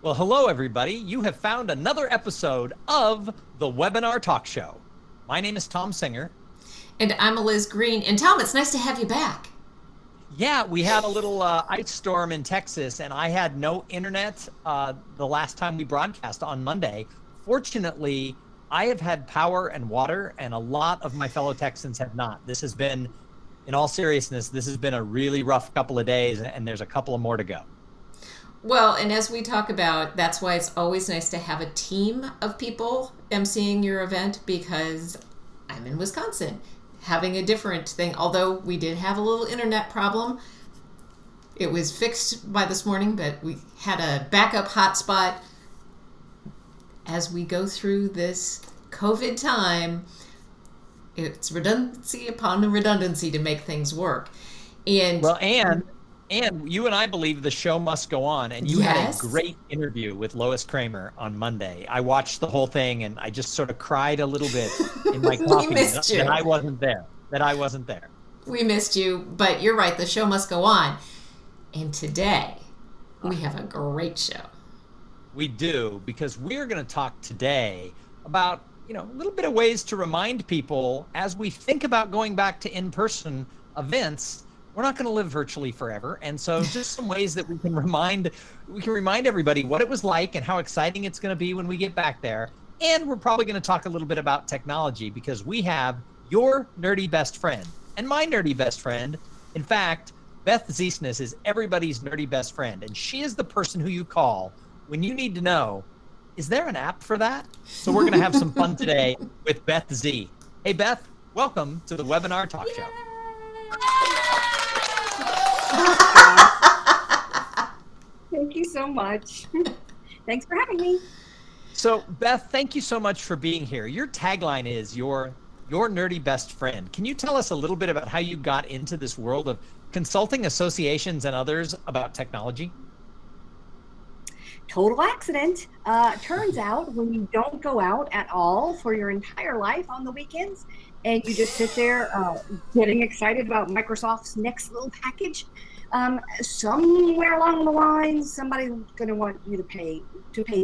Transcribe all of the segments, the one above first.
Well, hello, everybody. You have found another episode of the Webinar Talk Show. My name is Tom Singer. And I'm Liz Green. And Tom, it's nice to have you back. Yeah, we had a little ice storm in Texas, and I had no internet the last time we broadcast on Monday. Fortunately, I have had power and water, and a lot of my fellow Texans have not. This has been, in all seriousness, this has been a really rough couple of days, and there's a couple of more to go. Well, and as we talk about, that's why it's always nice to have a team of people emceeing your event, because I'm in Wisconsin, having a different thing. Although we did have a little internet problem. It was fixed by this morning, but we had a backup hotspot. As we go through this COVID time, it's redundancy upon redundancy to make things work. And you and I believe the show must go on. And you had a great interview with Lois Kramer on Monday. I watched the whole thing, and I just sort of cried a little bit in my coffee that I wasn't there. We missed you, but you're right. The show must go on. And today, we have a great show. We do, because we're going to talk today about, a little bit of ways to remind people as we think about going back to in-person events. We're not going to live virtually forever, and so just some ways that we can remind everybody what it was like and how exciting it's going to be when we get back there. And we're probably going to talk a little bit about technology, because we have your nerdy best friend and my nerdy best friend. In fact, Beth Z is everybody's nerdy best friend, and she is the person who you call when you need to know, is there an app for that? So we're going to have some fun today with Beth Z. Hey, Beth, welcome to the Webinar Talk Show. Thank you so much. Thanks for having me. So, Beth, thank you so much for being here. Your tagline is your nerdy best friend. Can you tell us a little bit about how you got into this world of consulting associations and others about technology? Total accident. Turns out when you don't go out at all for your entire life on the weekends, and you just sit there getting excited about Microsoft's next little package, somewhere along the line, somebody's going to want you to pay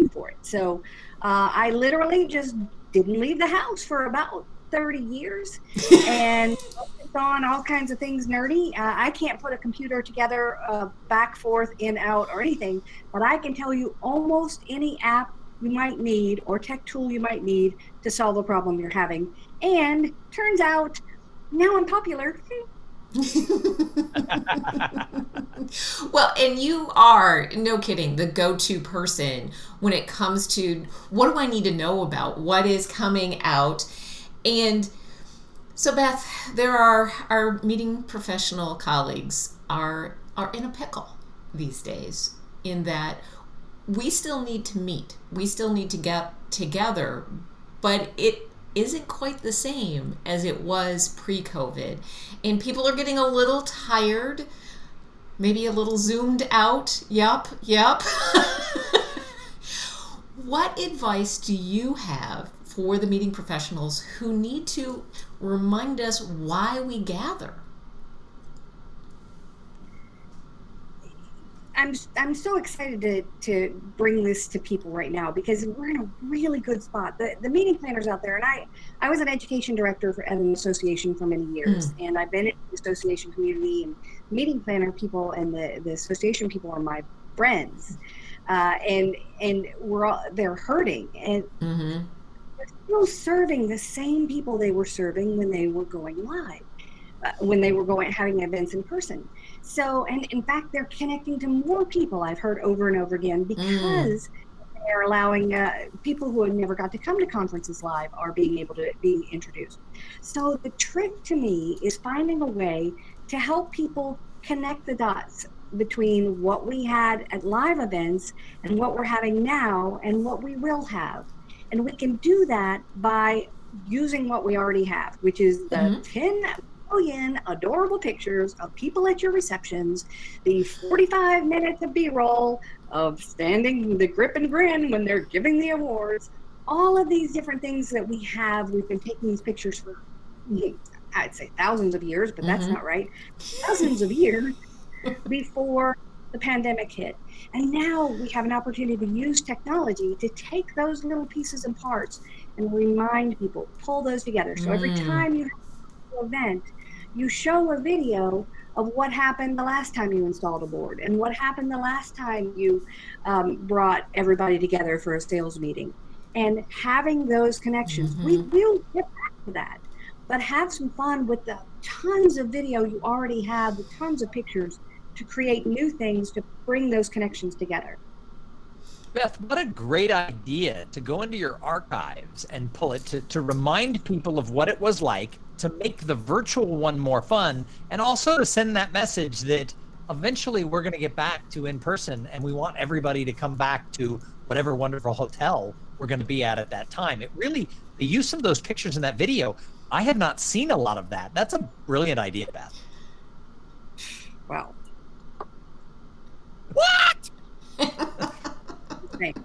for it. So I literally just didn't leave the house for about 30 years and focused on all kinds of things nerdy. I can't put a computer together back, forth, in, out, or anything, but I can tell you almost any app you might need or tech tool you might need to solve a problem you're having. And turns out now I'm popular. Well, and you are, no kidding, the go-to person when it comes to what do I need to know about what is coming out. And so, Beth, there are our meeting professional colleagues are in a pickle these days, in that we still need to meet, we still need to get together, but it isn't quite the same as it was pre-COVID. And people are getting a little tired, maybe a little zoomed out. Yep. What advice do you have for the meeting professionals who need to remind us why we gather? I'm so excited to bring this to people right now, because we're in a really good spot. The meeting planners out there, and I was an education director at an association for many years, and I've been in the association community, and meeting planner people and the association people are my friends, and they're hurting, and they're still serving the same people they were serving when they were going live, when they were having events in person. So, and in fact, they're connecting to more people, I've heard over and over again, because they're allowing people who had never got to come to conferences live are being able to be introduced. So the trick to me is finding a way to help people connect the dots between what we had at live events and what we're having now and what we will have. And we can do that by using what we already have, which is the 10 million adorable pictures of people at your receptions, the 45 minutes of B-roll of standing the grip and grin when they're giving the awards, all of these different things that we have. We've been taking these pictures for, I'd say thousands of years, but that's not right. Thousands of years before the pandemic hit. And now we have an opportunity to use technology to take those little pieces and parts and remind people, pull those together. So every time you have an event, you show a video of what happened the last time you installed a board and what happened the last time you brought everybody together for a sales meeting. And having those connections, we will get back to that, but have some fun with the tons of video you already have, the tons of pictures, to create new things to bring those connections together. Beth, what a great idea to go into your archives and pull it to remind people of what it was like, to make the virtual one more fun, and also to send that message that eventually we're going to get back to in person, and we want everybody to come back to whatever wonderful hotel we're going to be at that time. It really, the use of those pictures in that video, I had not seen a lot of that. That's a brilliant idea, Beth. Wow. What? Right.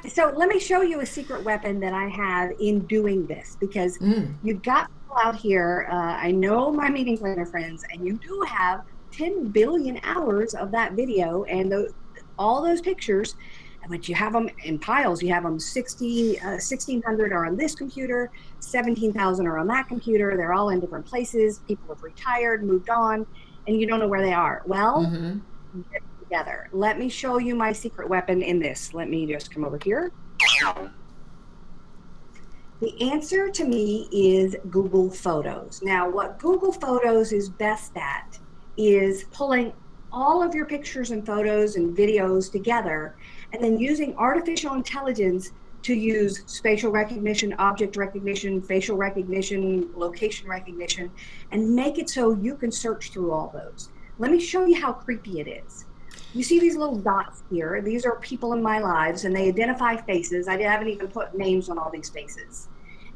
So let me show you a secret weapon that I have in doing this, because you've got people out here. I know my meeting planner friends, and you do have 10 billion hours of that video and all those pictures, but you have them in piles. You have them 1,600 are on this computer, 17,000 are on that computer. They're all in different places. People have retired, moved on, and you don't know where they are. Well, get together. Let me show you my secret weapon in this. Let me just come over here. The answer to me is Google Photos. Now, what Google Photos is best at is pulling all of your pictures and photos and videos together, and then using artificial intelligence to use spatial recognition, object recognition, facial recognition, location recognition, and make it so you can search through all those. Let me show you how creepy it is. You see these little dots here. These are people in my lives, and they identify faces. I haven't even put names on all these faces.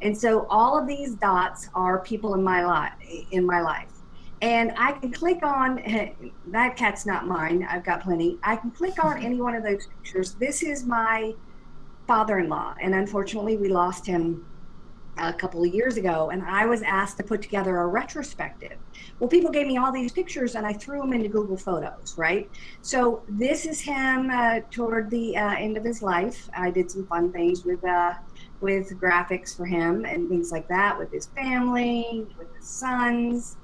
And so all of these dots are people in my life. And I can click on, that cat's not mine, I've got plenty. I can click on any one of those pictures. This is my father-in-law, and unfortunately we lost him a couple of years ago, and I was asked to put together a retrospective. Well, people gave me all these pictures and I threw them into Google Photos, right? So this is him toward the end of his life. I did some fun things with graphics for him and things like that, with his family, with his sons.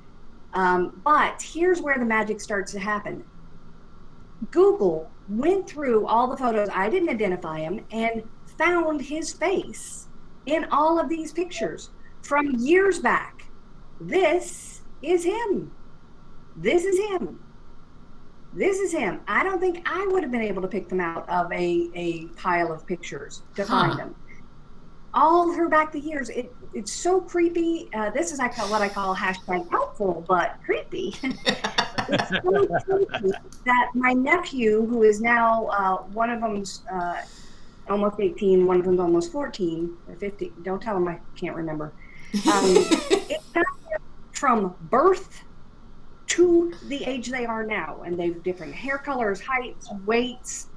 But here's where the magic starts to happen. Google went through all the photos, I didn't identify him, and found his face in all of these pictures from years back. This is him. This is him. This is him. I don't think I would have been able to pick them out of a pile of pictures to find them. All through back the years, it's so creepy. This is what I call hashtag helpful, but creepy. It's so creepy that my nephew, who is now, one of them's almost 18, one of them's almost 14 or 15. Don't tell him I can't remember. It's from birth to the age they are now, and they've different hair colors, heights, weights.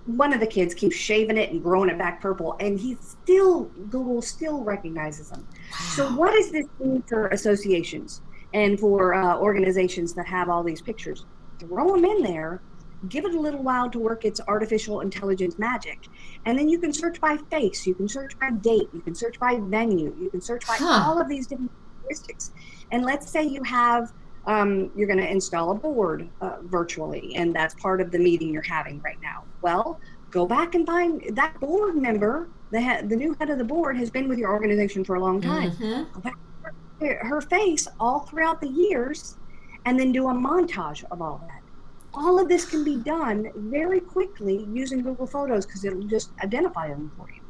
One of the kids keeps shaving it and growing it back purple, and Google still recognizes them. Wow. So what does this mean for associations and for organizations that have all these pictures? Throw them in there, give it a little while to work its artificial intelligence magic, and then you can search by face, you can search by date, you can search by venue, you can search by all of these different characteristics. And let's say you have you're going to install a board virtually, and that's part of the meeting you're having right now. Well, go back and find that board member. The new head of the board has been with your organization for a long time. Go back to her face all throughout the years, and then do a montage of all that. All of this can be done very quickly using Google Photos, because it'll just identify them for you.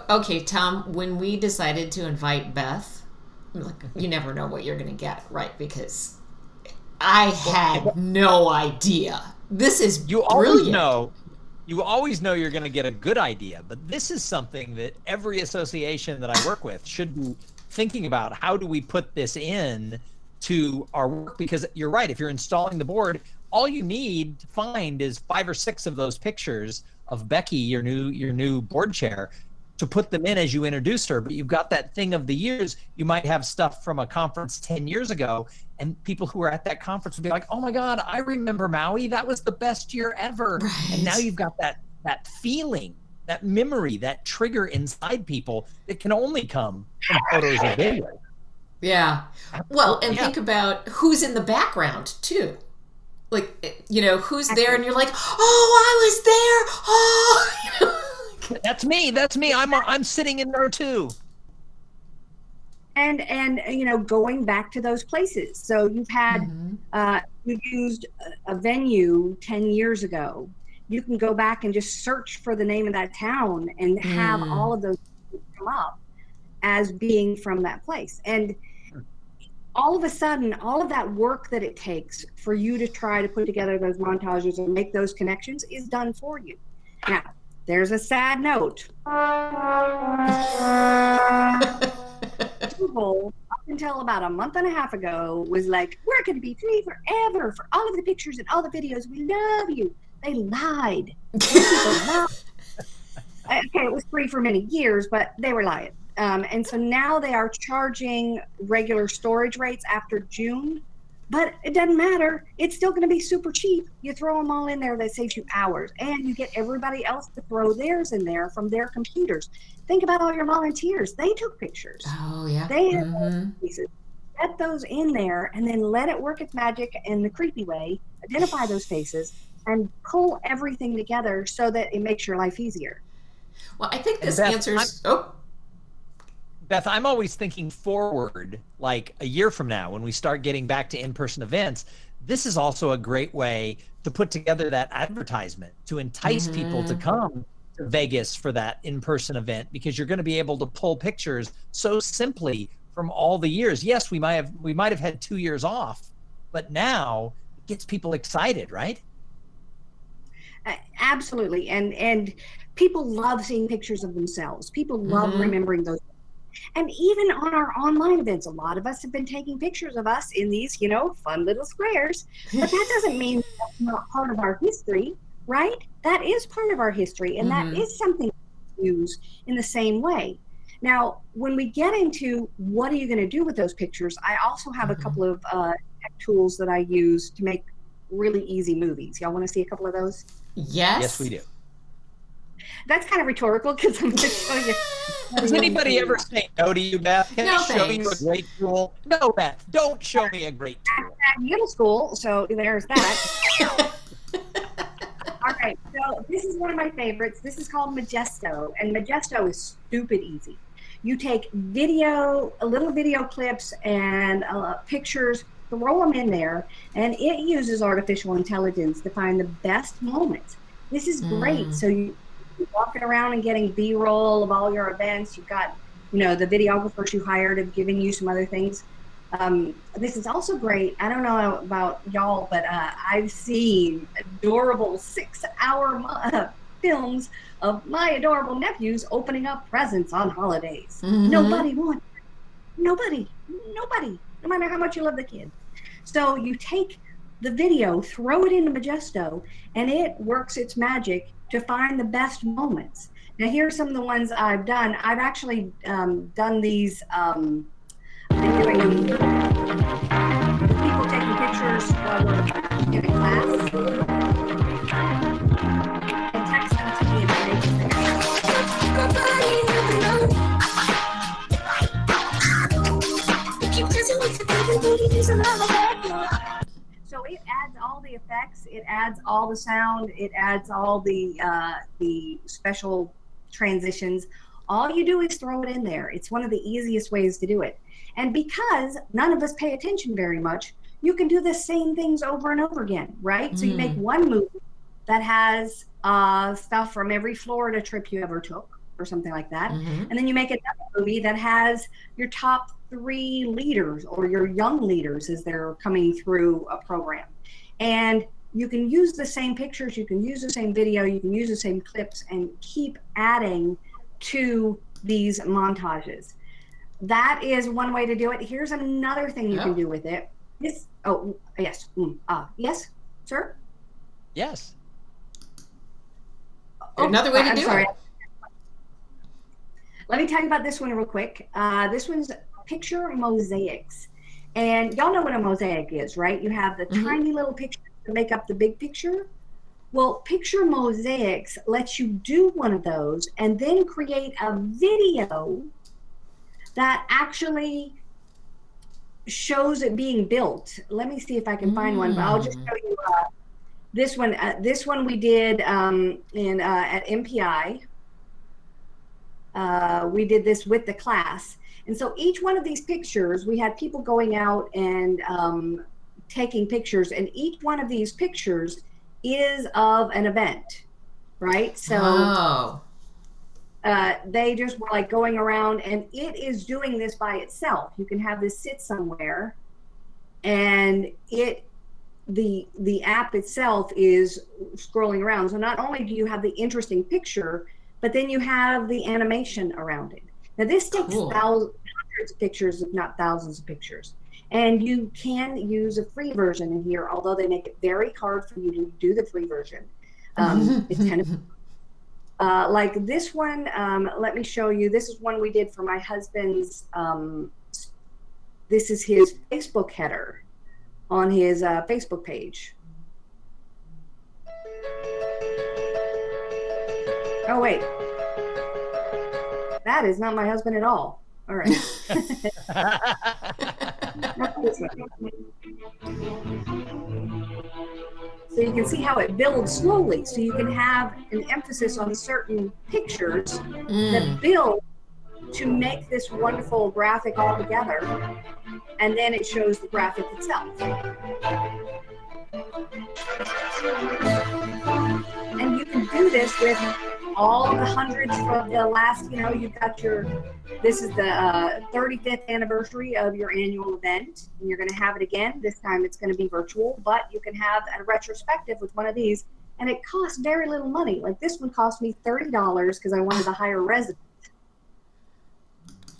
Okay, Tom, when we decided to invite Beth, you never know what you're going to get, right? Because I had no idea. This is brilliant. You always know you're going to get a good idea, but this is something that every association that I work with should be thinking about. How do we put this in to our work? Because you're right, if you're installing the board, all you need to find is 5 or 6 of those pictures of Becky, your new board chair, to put them in as you introduce her. But you've got that thing of the years. You might have stuff from a conference 10 years ago, And people who were at that conference would be like, oh my God, I remember Maui. That was the best year ever. Right. And now you've got that feeling, that memory, that trigger inside people that can only come from photos or video. Yeah. Well, and Yeah. think about who's in the background too. Like, you know, who's there and you're like, oh, I was there. Oh, That's me. I'm sitting in there too. And you know, going back to those places. So you've had you used a venue 10 years ago. You can go back and just search for the name of that town and have all of those come up as being from that place. And all of a sudden, all of that work that it takes for you to try to put together those montages and make those connections is done for you. Now, there's a sad note. Google, up until about a month and a half ago, was like, we're going to be free forever for all of the pictures and all the videos. We love you. They lied. Okay, it was free for many years, but they were lying. And so now they are charging regular storage rates after June, but it doesn't matter. It's still going to be super cheap. You throw them all in there, that saves you hours, and you get everybody else to throw theirs in there from their computers. Think about all your volunteers. They took pictures. Oh, yeah. They had those pieces. Get those in there and then let it work its magic in the creepy way, identify those faces, and pull everything together so that it makes your life easier. Well, I think this Beth, answers... Beth, I'm always thinking forward, like a year from now, when we start getting back to in-person events. This is also a great way to put together that advertisement to entice people to come to Vegas for that in-person event, because you're going to be able to pull pictures so simply from all the years. Yes, we might have had 2 years off, but now it gets people excited, right? Absolutely. And people love seeing pictures of themselves. People love remembering those. And even on our online events, a lot of us have been taking pictures of us in these, you know, fun little squares. But that doesn't mean that's not part of our history, right? That is part of our history. And that is something we use in the same way. Now, when we get into what are you going to do with those pictures, I also have a couple of tech tools that I use to make really easy movies. Y'all want to see a couple of those? Yes. Yes, we do. That's kind of rhetorical because I'm going to show you. Does anybody ever say no to you, Beth? Can I show you a great tool? No, Beth, don't show me a great tool. At middle school, so there's that. All right, so this is one of my favorites. This is called Majesto, and Majesto is stupid easy. You take little video clips and pictures, throw them in there, and it uses artificial intelligence to find the best moments. This is great. So you're walking around and getting B-roll of all your events. You've got, you know, the videographers you hired have given you some other things. This is also great. I don't know about y'all, but I've seen adorable 6-hour films of my adorable nephews opening up presents on holidays. Nobody wants it. Nobody, no matter how much you love the kid. So you take the video, throw it into Majesto, and it works its magic to find the best moments. Now, here are some of the ones I've done. I've actually done these. I've been doing them. People taking pictures while we're in a class and text them to me So it adds all the effects, it adds all the sound, it adds all the special transitions. All you do is throw it in there. It's one of the easiest ways to do it. And because none of us pay attention very much, you can do the same things over and over again, right? So you make one movie that has stuff from every Florida trip you ever took or something like that. And then you make another movie that has your top 3 leaders or your young leaders as they're coming through a program. And you can use the same pictures, you can use the same video, you can use the same clips and keep adding to these montages. That is one way to do it. Here's another thing you can do with it. Yes, sir? Yes. Another way to do it. Let me tell you about this one real quick. This one's picture mosaics. And y'all know what a mosaic is, right? You have the tiny little pictures that make up the big picture. Well, Picture Mosaics lets you do one of those and then create a video that actually shows it being built. Let me see if I can find one, but I'll just show you this one. This one we did at MPI. We did this with the class. And so each one of these pictures, we had people going out and taking pictures, and each one of these pictures is of an event, right? So they just were like going around, and it is doing this by itself. You can have this sit somewhere, and the app itself is scrolling around. So not only do you have the interesting picture, but then you have the animation around it. Now this takes hundreds of pictures, if not thousands of pictures. And you can use a free version in here, although they make it very hard for you to do the free version. It's kind of like this one. Let me show you. This is one we did for my husband's. This is his Facebook header on his Facebook page. Oh, wait. That is not my husband at all. All right. Not this one. So you can see how it builds slowly. So you can have an emphasis on certain pictures that build to make this wonderful graphic all together. And then it shows the graphic itself. And you can do this with all the hundreds of the last, you've got this is the 35th anniversary of your annual event, and you're going to have it again. This time it's going to be virtual, but you can have a retrospective with one of these, and it costs very little money. Like this one cost me $30 because I wanted to hire residents.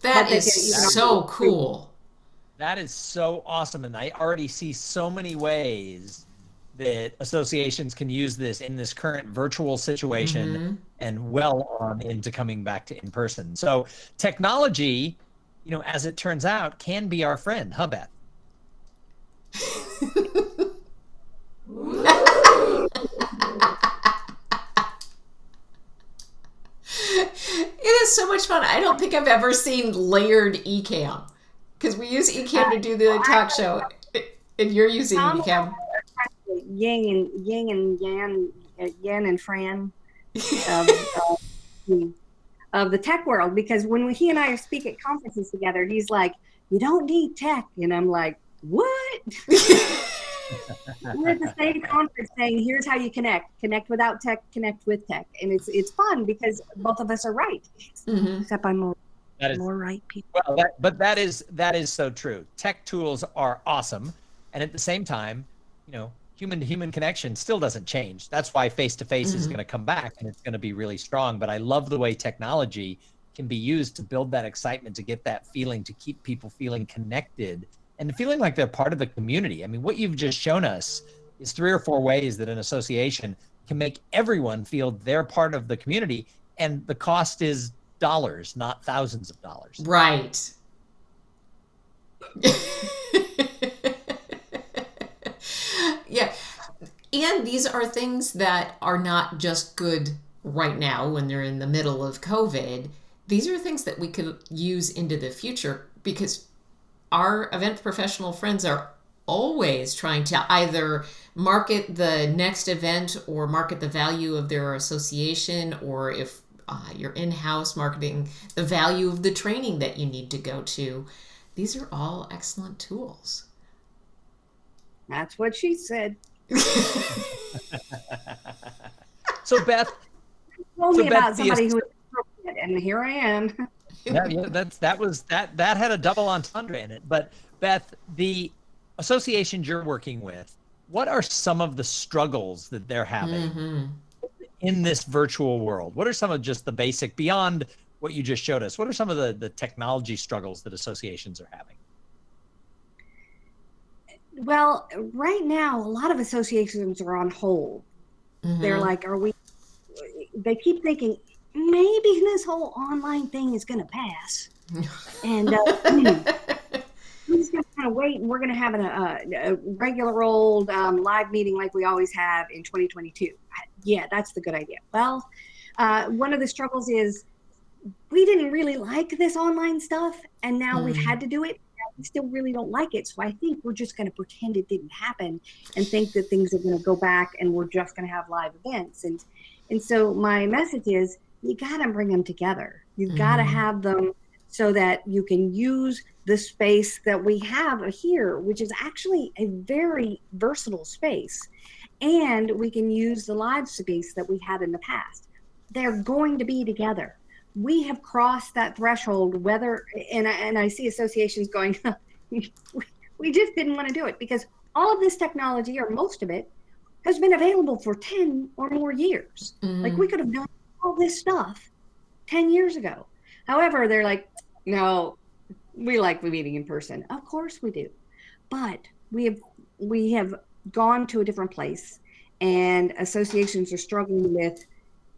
That is so cool. That is so awesome, and I already see so many ways that associations can use this in this current virtual situation and well on into coming back to in person. So technology, as it turns out, can be our friend, huh, Beth? It is so much fun. I don't think I've ever seen layered eCam, because we use eCam to do the talk show, and you're using eCam. Yin and Yang, Yin and Fran of the tech world, because when he and I speak at conferences together, he's like, "You don't need tech," and I'm like, "What?" We're at the same conference saying, "Here's how you connect without tech, connect with tech," and it's fun because both of us are right, except I'm more right people. Well, that is so true. Tech tools are awesome, and at the same time, human-to-human connection still doesn't change. That's why face-to-face is going to come back, and it's going to be really strong. But I love the way technology can be used to build that excitement, to get that feeling, to keep people feeling connected and feeling like they're part of the community. I mean, what you've just shown us is 3 or 4 ways that an association can make everyone feel they're part of the community, and the cost is dollars, not thousands of dollars. Right. Yeah. And these are things that are not just good right now when they're in the middle of COVID. These are things that we could use into the future, because our event professional friends are always trying to either market the next event or market the value of their association, or if you're in-house, marketing the value of the training that you need to go to. These are all excellent tools. That's what she said. So Beth, told me about somebody who was appropriate, and here I am. That had a double entendre in it. But Beth, the associations you're working with, what are some of the struggles that they're having in this virtual world? What are some of just the basic, beyond what you just showed us, what are some of the technology struggles that associations are having? Well, right now, a lot of associations are on hold. They're like, they keep thinking, maybe this whole online thing is going to pass. And who's going to going to wait and we're going to have a regular old live meeting like we always have in 2022. Yeah, that's the good idea. Well, one of the struggles is we didn't really like this online stuff, and now we've had to do it. We still really don't like it. So I think we're just going to pretend it didn't happen and think that things are going to go back and we're just going to have live events. And so my message is, you got to bring them together. You've got to have them so that you can use the space that we have here, which is actually a very versatile space. And we can use the live space that we had in the past. They're going to be together. We have crossed that threshold, and I see associations going, we just didn't want to do it because all of this technology, or most of it, has been available for 10 or more years. Like, we could have done all this stuff 10 years ago. However, they're like, no, we like meeting in person. Of course we do. But we have gone to a different place, and associations are struggling with,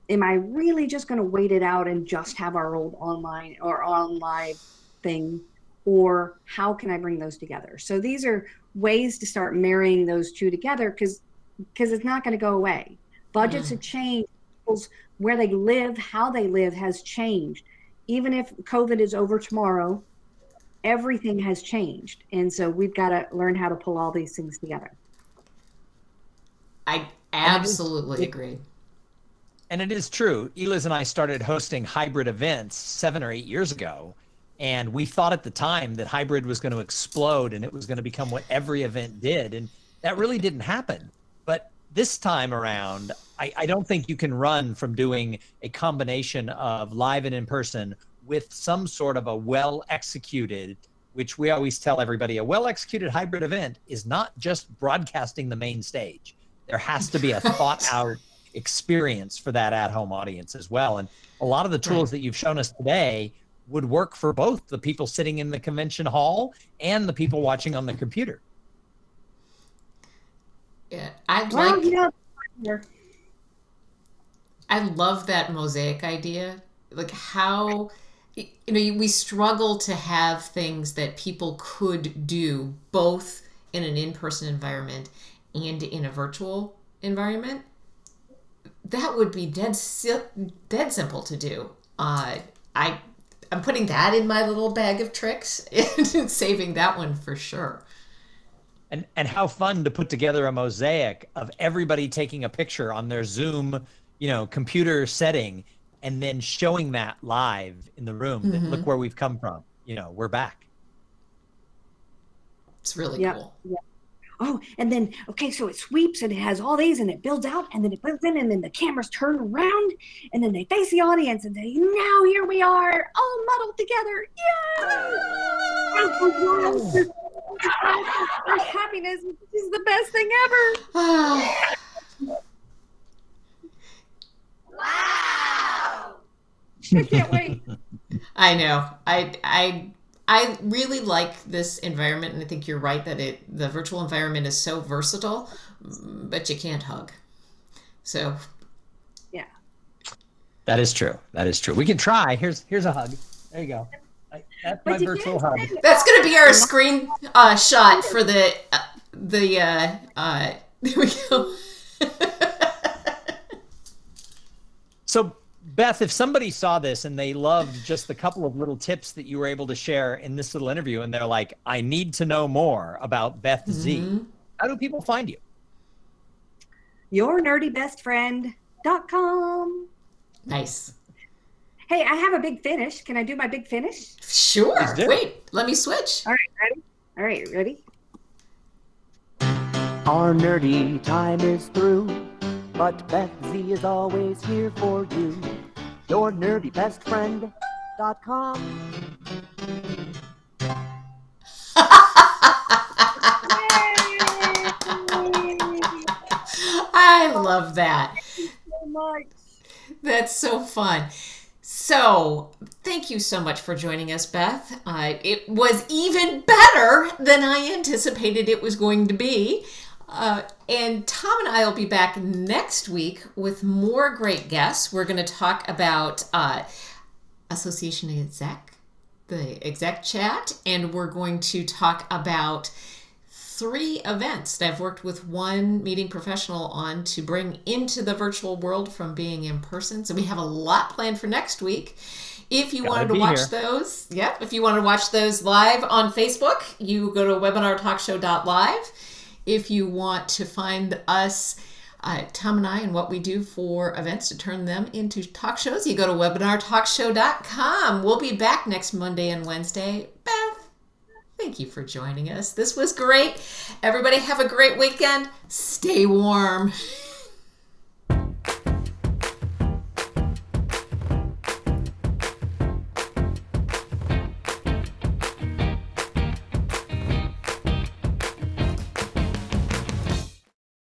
am I really just going to wait it out and just have our old online or on live thing? Or how can I bring those together? So these are ways to start marrying those two together, because it's not going to go away. Budgets have changed. Where they live, how they live has changed. Even if COVID is over tomorrow, everything has changed. And so we've got to learn how to pull all these things together. I absolutely agree. And it is true. Eliz and I started hosting hybrid events 7 or 8 years ago. And we thought at the time that hybrid was going to explode and it was going to become what every event did. And that really didn't happen. But this time around, I don't think you can run from doing a combination of live and in person with some sort of a well-executed, which we always tell everybody, a well-executed hybrid event is not just broadcasting the main stage. There has to be a thought-out experience for that at-home audience as well. And a lot of the tools that you've shown us today would work for both the people sitting in the convention hall and the people watching on the computer. Yeah, I love that mosaic idea. Like, how, we struggle to have things that people could do both in an in-person environment and in a virtual environment. That would be dead simple to do. I'm putting that in my little bag of tricks and saving that one for sure. And how fun to put together a mosaic of everybody taking a picture on their Zoom, computer setting, and then showing that live in the room. That, look where we've come from. We're back. It's really cool. Yeah. Oh, and then, okay, so it sweeps and it has all these and it builds out and then it builds in and then the cameras turn around and then they face the audience and they, now here we are, all muddled together. Yay! There's happiness. This is the best thing ever. Wow! I can't wait. I know. I really like this environment, and I think you're right that the virtual environment is so versatile, but you can't hug. So, yeah, that is true. That is true. We can try. Here's a hug. There you go. That's my virtual hug. That's going to be our screen shot for the there we go. So, Beth, if somebody saw this and they loved just the couple of little tips that you were able to share in this little interview, and they're like, I need to know more about Beth Z, how do people find you? YourNerdyBestFriend.com. Nice. Hey, I have a big finish. Can I do my big finish? Sure. Wait, let me switch. All right, ready? Our nerdy time is through, but Beth Z is always here for you. YourNerdyBestFriend.com. I love that. Thank you so much. That's so fun. So, thank you so much for joining us, Beth. It was even better than I anticipated it was going to be. And Tom and I will be back next week with more great guests. We're going to talk about association exec the exec chat, and we're going to talk about 3 events that I've worked with one meeting professional on to bring into the virtual world from being in person. So we have a lot planned for next week. If you wanted to watch those, if you want to watch those live on Facebook, you go to webinartalkshow.live. If you want to find us, Tom and I, and what we do for events to turn them into talk shows, you go to webinartalkshow.com. We'll be back next Monday and Wednesday. Beth, thank you for joining us. This was great. Everybody have a great weekend. Stay warm.